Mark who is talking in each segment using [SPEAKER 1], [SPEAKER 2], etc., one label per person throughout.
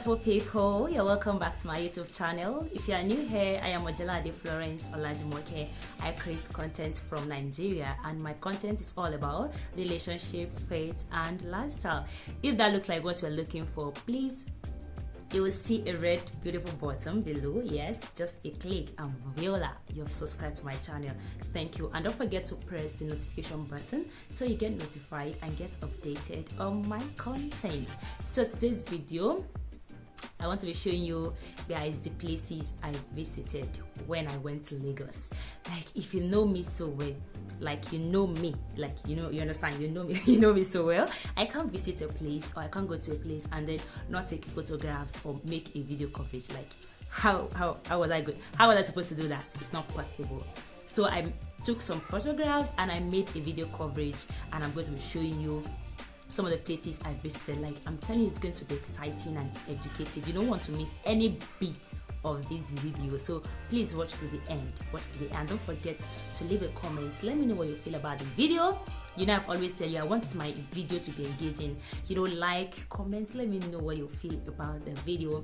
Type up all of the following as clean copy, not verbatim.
[SPEAKER 1] wonderful people, you're welcome back to my YouTube channel. If you are new here, I am Ojelade Florence Olajimoke. I create content from Nigeria and my content is all about relationship, faith and lifestyle. If that looks like what you're looking for, please, you will see a red beautiful button below. Yes, just a click and voila, you've subscribed to my channel. Thank you, and don't forget to press the notification button so you get notified and get updated on my content. So today's video, I want to be showing you guys the places I visited when I went to Lagos. Like, if you know me so well, like you know me, like you understand, you know me, you know me so well, I can't visit a place or I can't go to a place and then not take photographs or make a video coverage. Like how was I supposed to do that? It's not possible. So I took some photographs and I made a video coverage, and I'm going to be showing you some of the places I visited. Like, I'm telling you, it's going to be exciting and educative. You don't want to miss any bit of this video, so please watch to the end. And don't forget to leave a comment. Let me know what you feel about the video. You know, I've always tell you I want my video to be engaging. Like, comments, let me know what you feel about the video.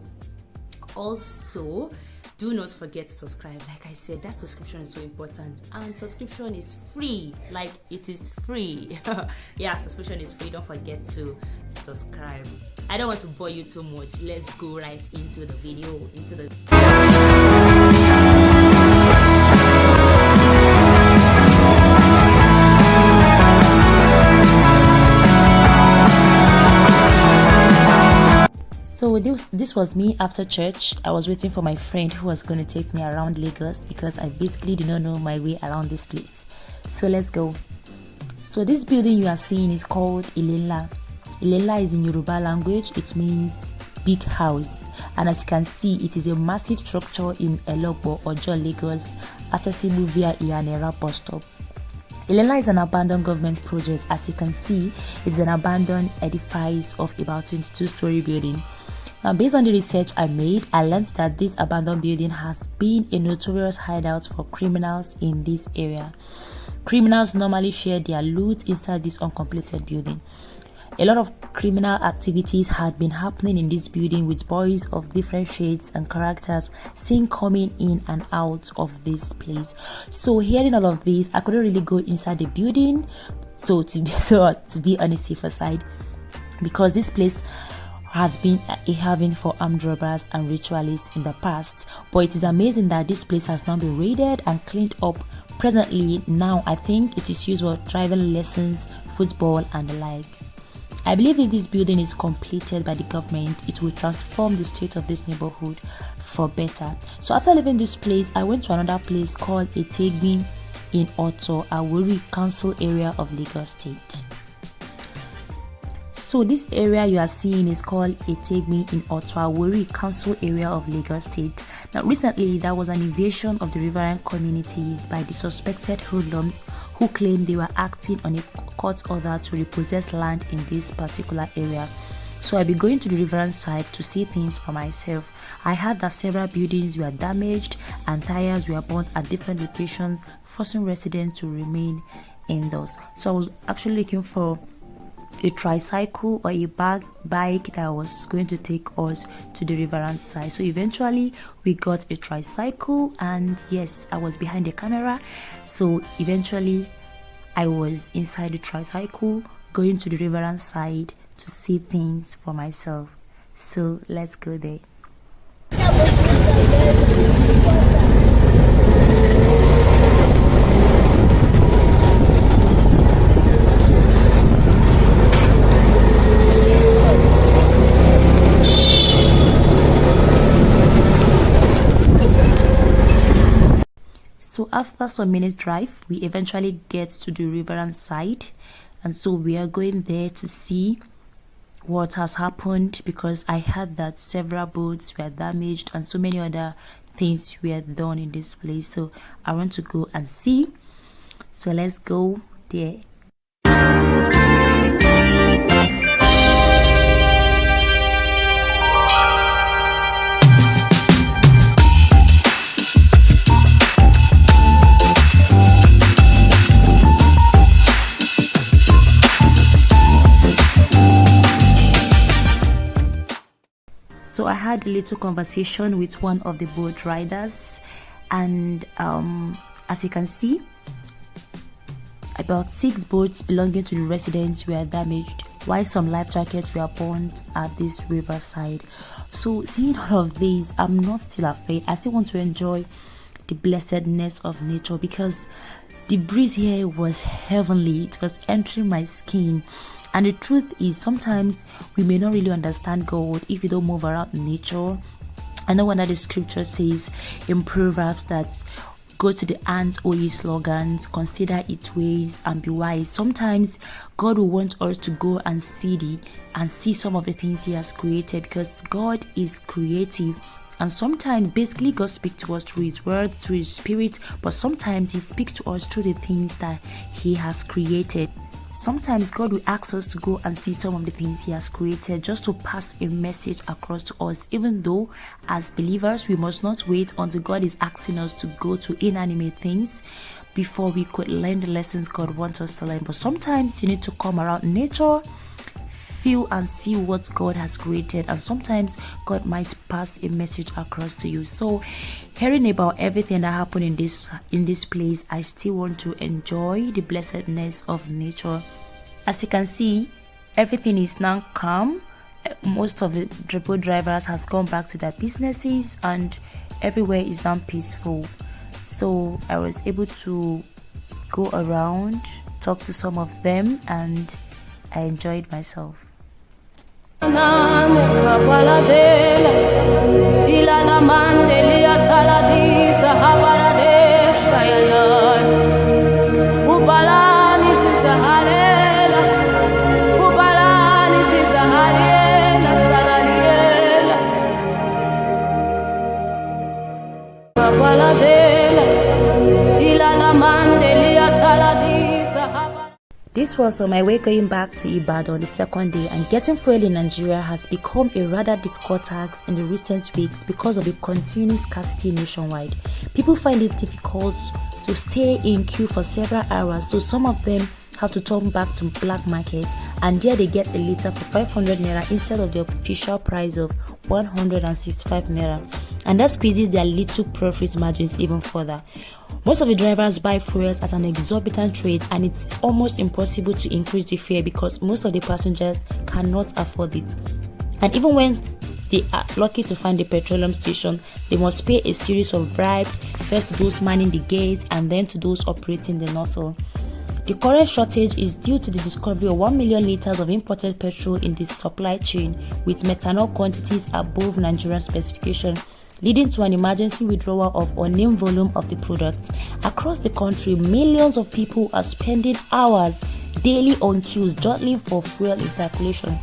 [SPEAKER 1] Also, do not forget to subscribe. Like I said, that subscription is so important, and subscription is free. Like, it is free. Yeah, subscription is free. Don't forget to subscribe. I don't want to bore you too much. Let's go right into the video. So this was me after church. I was waiting for my friend who was going to take me around Lagos because I basically did not know my way around this place. So let's go. So this building you are seeing is called Ilela. Ilela is in Yoruba language. It means big house. And as you can see, it is a massive structure in Elogbo, Ojo, Lagos, accessible via Iyanera bus stop. Ilela is an abandoned government project. As you can see, it's an abandoned edifice of about 22-story building. Now, based on the research I made, I learned that this abandoned building has been a notorious hideout for criminals in this area. Criminals normally share their loot inside this uncompleted building. A lot of criminal activities had been happening in this building, with boys of different shades and characters seen coming in and out of this place. So hearing all of this, I couldn't really go inside the building, so to be on the safer side, because this place has been a haven for armed robbers and ritualists in the past. But it is amazing that this place has now been raided and cleaned up. Presently, now I think it is used for driving lessons, football and the likes. I believe if this building is completed by the government, it will transform the state of this neighborhood for better. So after leaving this place, I went to another place called Etegbi in Oto, Awori Council area of Lagos State. So this area you are seeing is called Etegbi in Oto, Awori Council area of Lagos State. Now, recently there was an invasion of the riverine communities by the suspected hoodlums who claimed they were acting on a court order to repossess land in this particular area. So I'll be going to the riverine side to see things for myself. I heard that several buildings were damaged and tires were burnt at different locations, forcing residents to remain indoors. So I was actually looking for a tricycle or a bike that was going to take us to the riverine side. So eventually we got a tricycle, and yes, I was behind the camera. So eventually I was inside the tricycle going to the riverine side to see things for myself. So let's go there. So after some minute drive, we eventually get to the riverine side, and so we are going there to see what has happened, because I heard that several boats were damaged and so many other things were done in this place. So I want to go and see. So let's go there. So I had a little conversation with one of the boat riders, and as you can see, about 6 boats belonging to the residents were damaged, while some life jackets were burnt at this riverside. So seeing all of this, I'm not still afraid. I still want to enjoy the blessedness of nature, because the breeze here was heavenly. It was entering my skin. And the truth is, sometimes we may not really understand God if we don't move around nature. I know one of the scripture says in Proverbs that go to the ants, O ye slogans, consider its ways and be wise. Sometimes God will want us to go and see some of the things He has created, because God is creative. And sometimes basically God speaks to us through His word, through His spirit, but sometimes He speaks to us through the things that He has created. Sometimes God will ask us to go and see some of the things He has created, just to pass a message across to us, even though as believers we must not wait until God is asking us to go to inanimate things before we could learn the lessons God wants us to learn. But sometimes you need to come around nature, feel and see what God has created, and sometimes God might pass a message across to you. So hearing about everything that happened in this place, I still want to enjoy the blessedness of nature. As you can see, everything is now calm. Most of the boat drivers has gone back to their businesses, and everywhere is now peaceful. So I was able to go around, talk to some of them, and I enjoyed myself. This was on my way going back to Ibadan on the second day, and getting fuel in Nigeria has become a rather difficult task in the recent weeks because of the continuous scarcity nationwide. People find it difficult to stay in queue for several hours, so some of them have to turn back to black market, and there they get a liter for 500 naira instead of the official price of 165 naira, and that squeezes their little profit margins even further. Most of the drivers buy fuels at an exorbitant rate, and it's almost impossible to increase the fare because most of the passengers cannot afford it. And even when they are lucky to find a petroleum station, they must pay a series of bribes, first to those manning the gates and then to those operating the nozzle. The current shortage is due to the discovery of 1 million liters of imported petrol in the supply chain, with methanol quantities above Nigerian specification, leading to an emergency withdrawal of unnamed volume of the product. Across the country, millions of people are spending hours daily on queues jostling for fuel in circulation.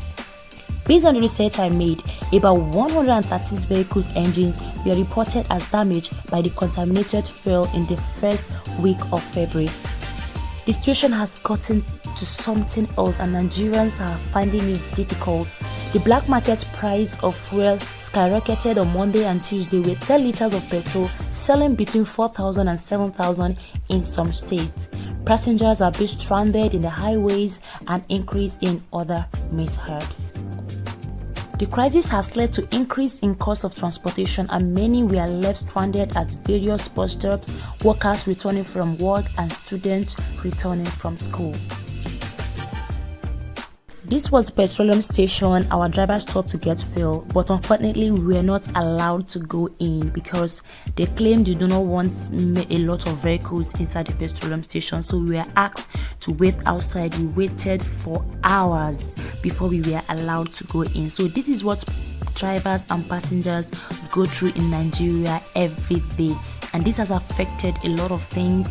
[SPEAKER 1] Based on the research I made, about 136 vehicles' engines were reported as damaged by the contaminated fuel in the first week of February. The situation has gotten to something else, and Nigerians are finding it difficult. The black market price of fuel skyrocketed on Monday and Tuesday, with 10 liters of petrol selling between 4,000 and 7,000 in some states. Passengers are being stranded in the highways and increase in other mishaps. The crisis has led to increase in cost of transportation, and many were left stranded at various bus stops, workers returning from work and students returning from school. This was the petroleum station our drivers stopped to get fuel, but unfortunately we were not allowed to go in because they claimed they do not want a lot of vehicles inside the petroleum station, so we were asked to wait outside. We waited for hours before we were allowed to go in. So this is what drivers and passengers go through in Nigeria every day, and this has affected a lot of things.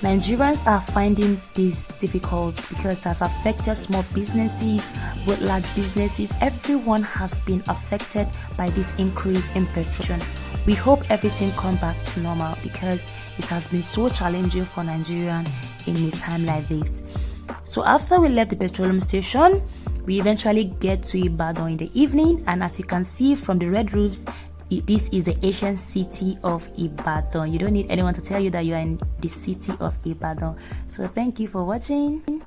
[SPEAKER 1] Nigerians are finding this difficult because it has affected small businesses, but large businesses. Everyone has been affected by this increase in petrol. We hope everything comes back to normal because it has been so challenging for Nigerians in a time like this. So after we left the petroleum station, we eventually get to Ibadan in the evening, and as you can see from the red roofs, this is the ancient city of Ibadan. You don't need anyone to tell you that you are in the city of Ibadan. So thank you for watching.